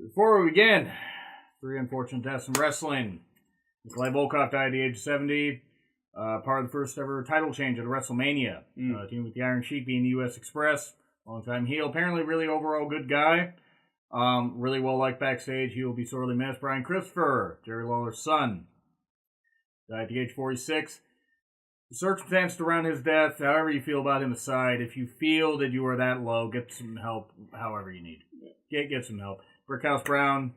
Before we begin, 3 unfortunate deaths in wrestling. Nikolai Volkov died at the age of 70. Part of the first ever title change at a WrestleMania. Team with the Iron Sheik being the U.S. Express. Long-time heel. Apparently really overall good guy. Really well liked backstage. He will be sorely missed. Brian Christopher, Jerry Lawler's son. Died at the age of 46. The circumstances around his death, however you feel about him aside, if you feel that you are that low, get some help however you need. Get some help. Brickhouse Brown,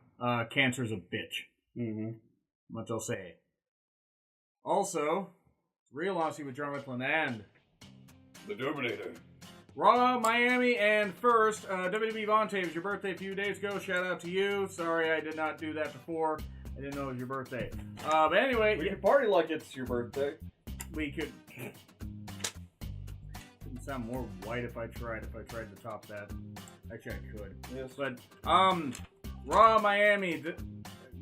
cancer's a bitch. Much I'll say. Also, real honesty with Jonn, Ritland and the Dominator. Raw, Miami, and first, WWE Vontae, it was your birthday a few days ago. Shout out to you. Sorry I did not do that before. I didn't know it was your birthday. But anyway, we could party like it's your birthday. We could. Couldn't sound more white if I tried to top that. Actually, I could. Yes. But Raw, Miami.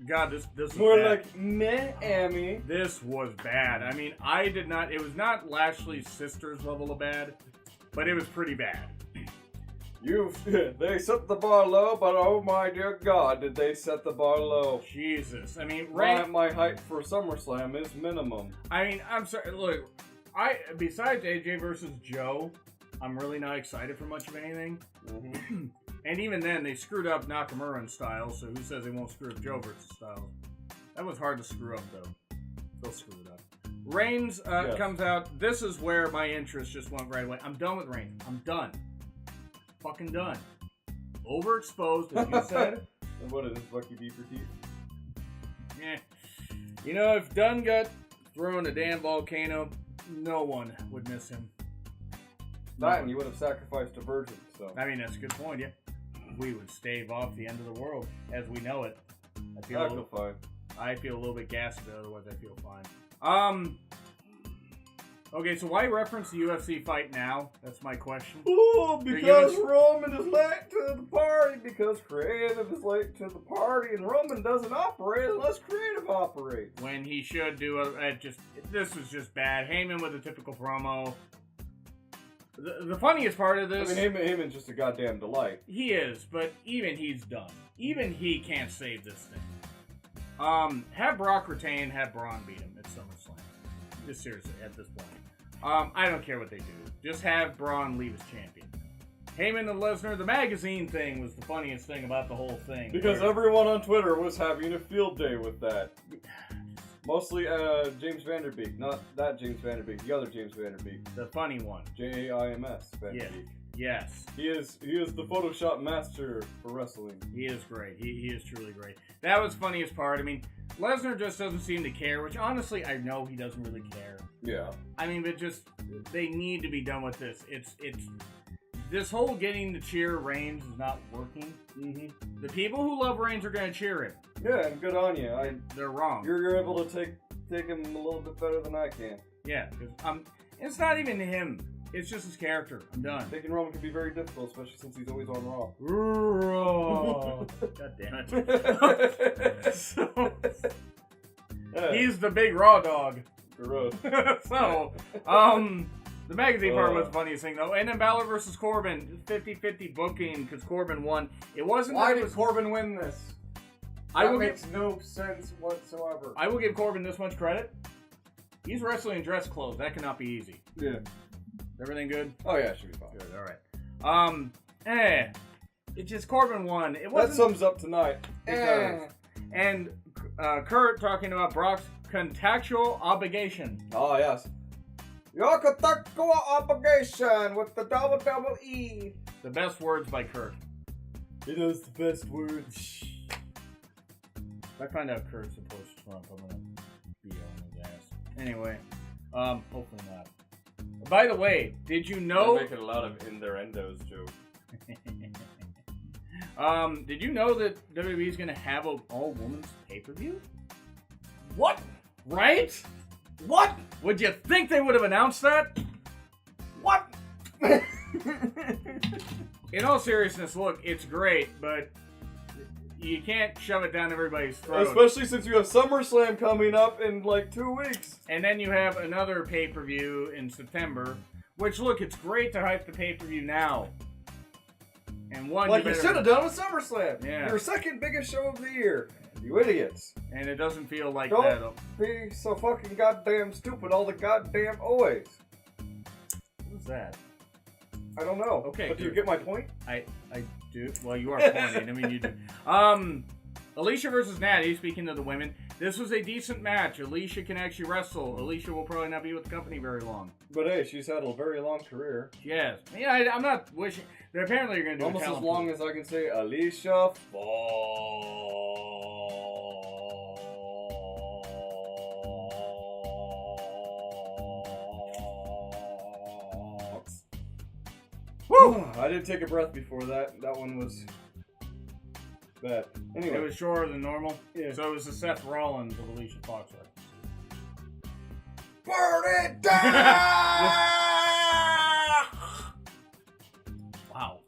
God, this was more bad. like Mehami. This was bad. I mean, I did not. It was not Lashley's sister's level of bad, but it was pretty bad. They set the bar low, but oh my dear God, did they set the bar low? Jesus, I mean, my height for SummerSlam is minimum. I mean, I'm sorry. Look, besides AJ versus Joe, I'm really not excited for much of anything. And even then, they screwed up Nakamura and Styles, so who says they won't screw up Joe versus Styles? That was hard to screw up, though. They'll screw it up. Reigns comes out. This is where my interest just went right away. I'm done with Reigns. I'm done. Fucking done. Overexposed, as you said. And what is this, Bucky B for teeth? Yeah. You know, if Dunn got thrown a damn volcano, no one would miss him. That, and you would have sacrificed a virgin, so. I mean, that's a good point, yeah. We would stave off the end of the world as we know it. I feel fine. I feel a little bit gassy, but otherwise I feel fine. Okay, so why reference the UFC fight now? That's my question. Oh, because Roman is late to the party. Because creative is late to the party, and Roman doesn't operate unless creative operates. When he should do this was just bad. Heyman with a typical promo. The funniest part of this... I mean, Heyman's just a goddamn delight. He is, but even he's done. Even he can't save this thing. Have Brock retain, have Braun beat him at SummerSlam. Just seriously, at this point. I don't care what they do. Just have Braun leave as champion. Heyman and Lesnar, the magazine thing was the funniest thing about the whole thing. Because everyone on Twitter was having a field day with that. Mostly James Vanderbeek. Not that James Vanderbeek, the other James Vanderbeek. The funny one. J-A-I-M-S Vanderbeek. Yes. He is the Photoshop master for wrestling. He is great. He is truly great. That was the funniest part. I mean, Lesnar just doesn't seem to care, which honestly I know he doesn't really care. Yeah. I mean, but just they need to be done with this. It's this whole getting to cheer Reigns is not working. The people who love Reigns are going to cheer him. Yeah, and good on you. They're wrong. You're able to take him a little bit better than I can. Yeah, it's not even him. It's just his character. I'm done. Taking Roman can be very difficult, especially since he's always on Raw. God damn it. He's the big Raw dog. Gross. So, the magazine part was the funniest thing, though. And then Balor versus Corbin, 50-50 booking, because Corbin won. It wasn't... Why did Corbin win this? That makes no sense whatsoever. I will give Corbin this much credit. He's wrestling in dress clothes. That cannot be easy. Yeah. Everything good? Oh, yeah, should be fine. Good, alright. It's just Corbin won. It wasn't... That sums up tonight. And Kurt talking about Brock's contractual obligation. Oh, yes. Your contractual obligation with the WWE. The best words by Kurt. It is the best words. If I find out Kurt's supposed to Trump, I'm gonna be on his ass. Anyway, hopefully not. By the way, did you know... They're making a lot of in-their-endos, Joe. Did you know that WWE is gonna have an all-women's pay-per-view? What? Right? What? Would you think they would have announced that? What? In all seriousness, look, it's great, but you can't shove it down everybody's throat. Especially since you have SummerSlam coming up in like 2 weeks. And then you have another pay-per-view in September, which, look, it's great to hype the pay-per-view now. And one, like you you better- should have done with SummerSlam. Yeah. Your second biggest show of the year. You idiots. And it doesn't feel like Don't that. be so fucking goddamn stupid all the goddamn always. What's that? I don't know. Okay, But do you good. get my point? I do. Well, you are pointing. I mean, you do. Alicia versus Natty, speaking of the women, this was a decent match. Alicia can actually wrestle. Alicia will probably not be with the company very long. But hey, she's had a very long career. Yes. Yeah, I'm not wishing. They're apparently going to do Almost a as talent long pool. as I can say Alicia Fox. Woo! I did take a breath before that. That one was bad. Anyway. It was shorter than normal. Yeah. So it was the Seth Rollins of Alicia Fox. Burn it down! Wow.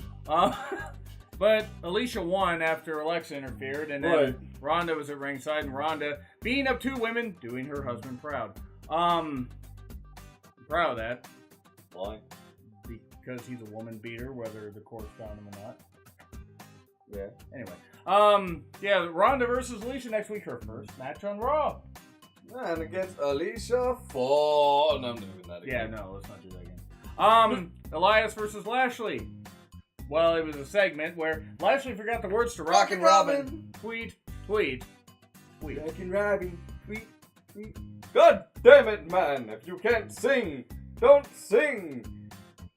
But Alicia won after Alexa interfered, and then Right. Ronda was at ringside, and Ronda beating up two women, doing her husband proud. I'm proud of that. Why? Because he's a woman beater, whether the court's found him or not. Yeah. Anyway. Yeah, Ronda versus Alicia next week, her first match on Raw. And against Alicia Fox. No, I'm doing that Yeah, again. no, let's not do that again. Elias versus Lashley. Well, it was a segment where Lashley forgot the words to Rockin' Robin. Tweet. Rockin' Robin. Tweet. God damn it, man. If you can't sing, don't sing.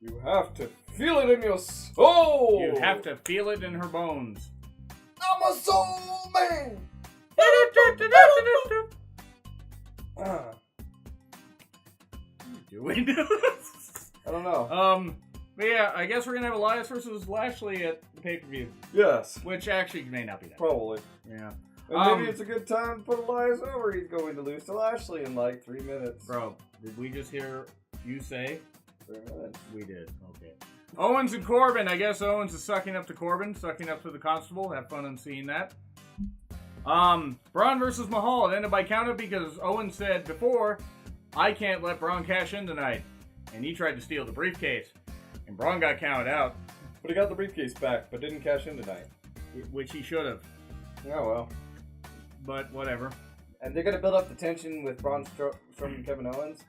You have to feel it in your soul. You have to feel it in her bones. I'm a soul man. Doing? I don't know. But yeah, I guess we're gonna have Elias versus Lashley at the pay-per-view, Yes. which actually may not be that. Probably. Yeah. And maybe it's a good time to put Elias over. He's going to lose to Lashley in like 3 minutes. Bro, did we just hear you say? 3 minutes. We did. Okay. Owens and Corbin. I guess Owens is sucking up to Corbin, sucking up to the Constable. Have fun in seeing that. Braun versus Mahal. It ended by countout because Owens said before, I can't let Braun cash in tonight. And he tried to steal the briefcase. And Braun got counted out. But he got the briefcase back, but didn't cash in tonight. Which he should have. Oh well. But whatever. And they're going to build up the tension with Braun Strowman and Kevin Owens.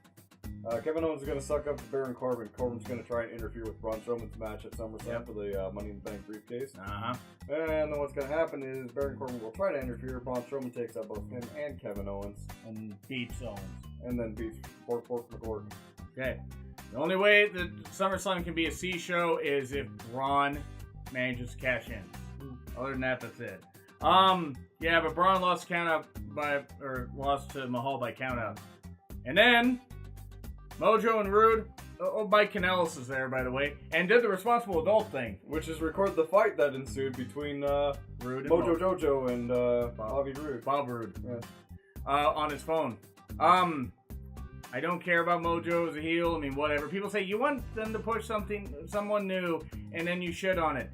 Kevin Owens is going to suck up to Baron Corbin. Corbin's going to try and interfere with Braun Strowman's match at SummerSlam for the Money in the Bank briefcase. Uh-huh. And then what's going to happen is Baron Corbin will try to interfere. Braun Strowman takes out both him and Kevin Owens. And beats Owens. And then beats Bork McGork. Okay. The only way that SummerSlam can be a C show is if Braun manages to cash in. Other than that, that's it. Yeah, but Braun lost lost to Mahal by countout. And then Mojo and Rude. Mike Kanellis is there, by the way, and did the responsible adult thing, Which is record the fight that ensued between Rude and Mojo Jojo and Bobby Roode. Bob Rude, Yeah. on his phone. I don't care about Mojo as a heel. I mean, whatever. People say you want them to push someone new, and then you shit on it.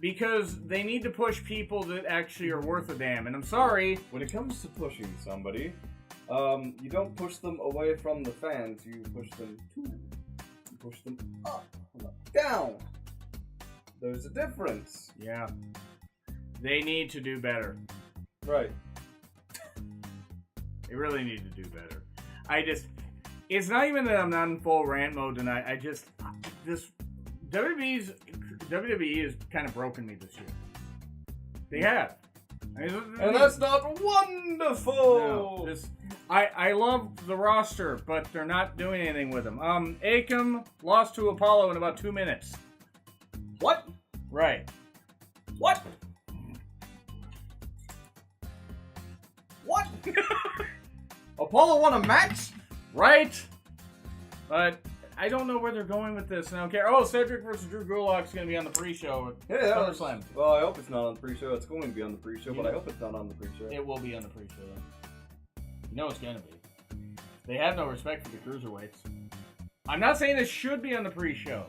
Because they need to push people that actually are worth a damn. And I'm sorry. When it comes to pushing somebody, you don't push them away from the fans. You push them up, down. There's a difference. Yeah. They need to do better. Right. They really need to do better. It's not even that I'm not in full rant mode tonight. WWE has kind of broken me this year. They have. And that's not wonderful! No, I love the roster, but they're not doing anything with them. Akam lost to Apollo in about 2 minutes. What? Right. What? What? Apollo won a match? Right? But I don't know where they're going with this, and I don't care. Oh, Cedric versus Drew Gulak is going to be on the pre-show at SummerSlam. Well, I hope it's not on the pre-show. It's going to be on the pre-show, but I hope it's not on the pre-show. It will be on the pre-show. You know it's going to be. They have no respect for the cruiserweights. I'm not saying this should be on the pre-show.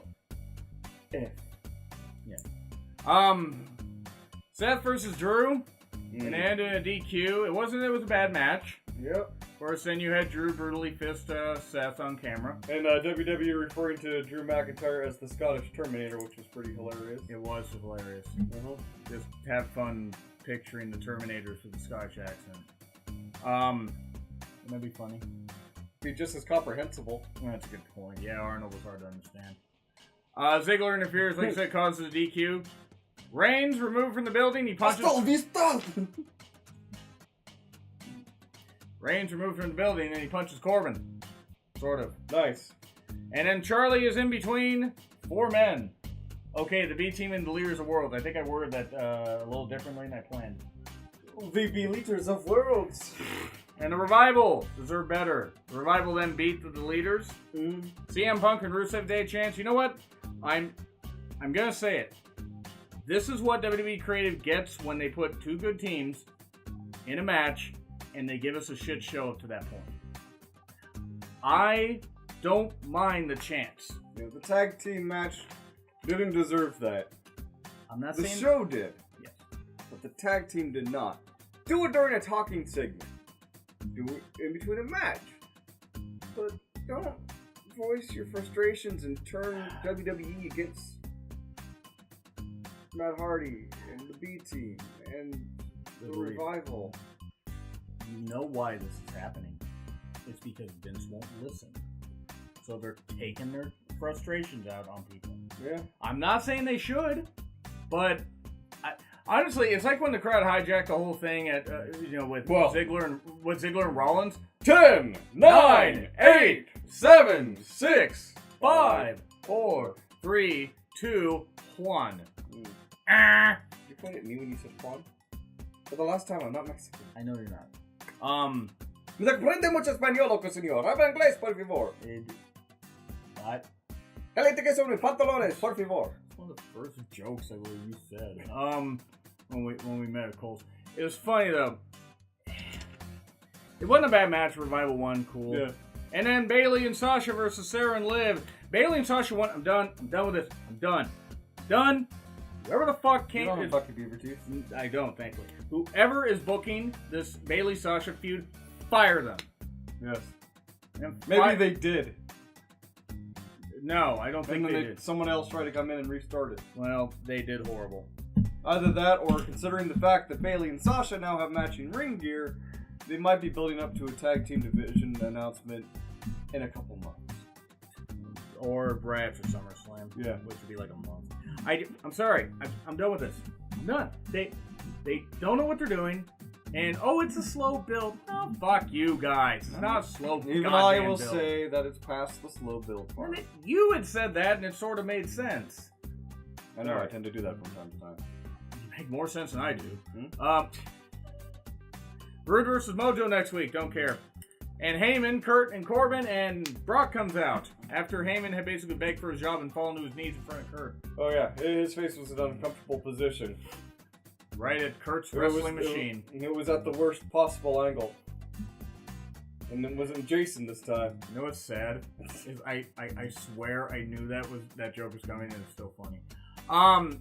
Yeah. Seth versus Drew. And ended in a DQ. It was a bad match. Yep. Of course, then you had Drew brutally fist Seth on camera. And WWE referring to Drew McIntyre as the Scottish Terminator, which was pretty hilarious. It was hilarious. Just have fun picturing the Terminators with the Scottish accent. That'd be funny. Be just as comprehensible. Well, that's a good point. Yeah, Arnold was hard to understand. Ziggler interferes, like I said, causes a DQ. Reigns removed from the building. He punches. Reigns removed from the building, and he punches Corbin. Sort of. Nice. And then Charlie is in between 4 men. Okay, the B team and the leaders of worlds. I think I worded that a little differently than I planned. The B leaders of worlds. And the Revival deserve better. The Revival then beat the leaders. CM Punk and Rusev Day chance. You know what? I'm gonna say it. This is what WWE Creative gets when they put 2 good teams in a match and they give us a shit show up to that point. I don't mind the chance. Yeah, the tag team match didn't deserve that. I'm not the saying... The show did. Yes. But the tag team did not. Do it during a talking segment. Do it in between a match. But don't voice your frustrations and turn WWE against Matt Hardy and the B team and the Revival. You know why this is happening. It's because Vince won't listen. So they're taking their frustrations out on people. Yeah. I'm not saying they should, but honestly, it's like when the crowd hijacked the whole thing at with Ziggler and Rollins. 10, 9, 8, 7, 6, 5, 4, 3, 2, 1. You pointed at me when you said Juan? For the last time, I'm not Mexican. I know you're not. Me aprende mucho español, loco señor. Habla inglés, por favor. What? Caliente que son mis pantalones, por favor. It's one of the first jokes I believe you said. When we met at Cole's. It was funny though. It wasn't a bad match. Revival won, cool. Yeah. And then Bayley and Sasha versus Sarah and Liv. Bayley and Sasha won. I'm done. I'm done with this. I'm done. Done. Whoever the fuck came. You don't have Bucky Beaver teeth. I don't, thankfully. Whoever is booking this Bayley Sasha feud, fire them. Yes. And maybe they did. No, I don't think they did. Someone else tried to come in and restart it. Well, they did horrible. Either that, or considering the fact that Bayley and Sasha now have matching ring gear, they might be building up to a tag team division announcement in a couple months. Or right after SummerSlam. Yeah. Which would be like a month. I'm sorry. I'm done with this. I'm done. They don't know what they're doing. And, it's a slow build. Oh, fuck you guys. It's not a slow build. Even I will say that it's past the slow build part. You had said that, and it sort of made sense. I know, I tend to do that from time to time. You make more sense than I do. Rude versus Mojo next week. Don't care. And Heyman, Kurt, and Corbin, and Brock comes out. After Heyman had basically begged for his job and fallen to his knees in front of Kurt. Oh yeah, his face was in an uncomfortable position. Right at Kurt's wrestling machine. It was at the worst possible angle. And it wasn't Jason this time. You know what's sad? I swear I knew that joke was coming, and it's still funny.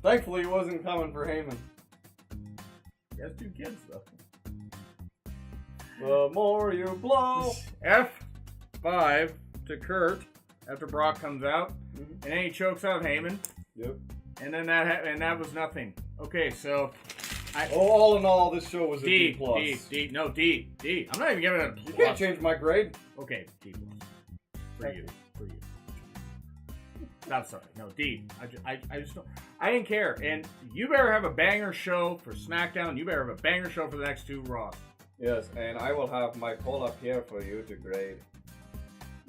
Thankfully it wasn't coming for Heyman. He has 2 kids though. The more you blow. F5 to Kurt after Brock comes out, and then he chokes out Heyman. Yep. And then that was nothing. Okay, so all in all, this show was a D+. D. No, D. I'm not even giving it a plus. You can't change my grade. Okay, D+. For you. Not sorry. No, D. I just don't. I didn't care. And you better have a banger show for SmackDown. You better have a banger show for the next 2 Raws. Yes, and I will have my poll up here for you to grade.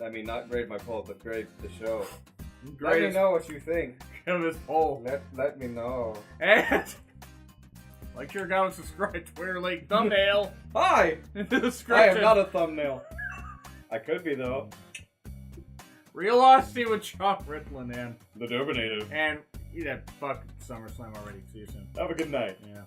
I mean, not grade my poll, but grade the show. Let me know what you think. Give this poll. Let me know. And like, sure, comment, subscribe, Twitter link, thumbnail. Hi! In the I description. am not a thumbnail. I could be, though. Real Honesty with Jonn Ritland and the Dominator. And fuck SummerSlam already. See you soon. Have a good night. Yeah.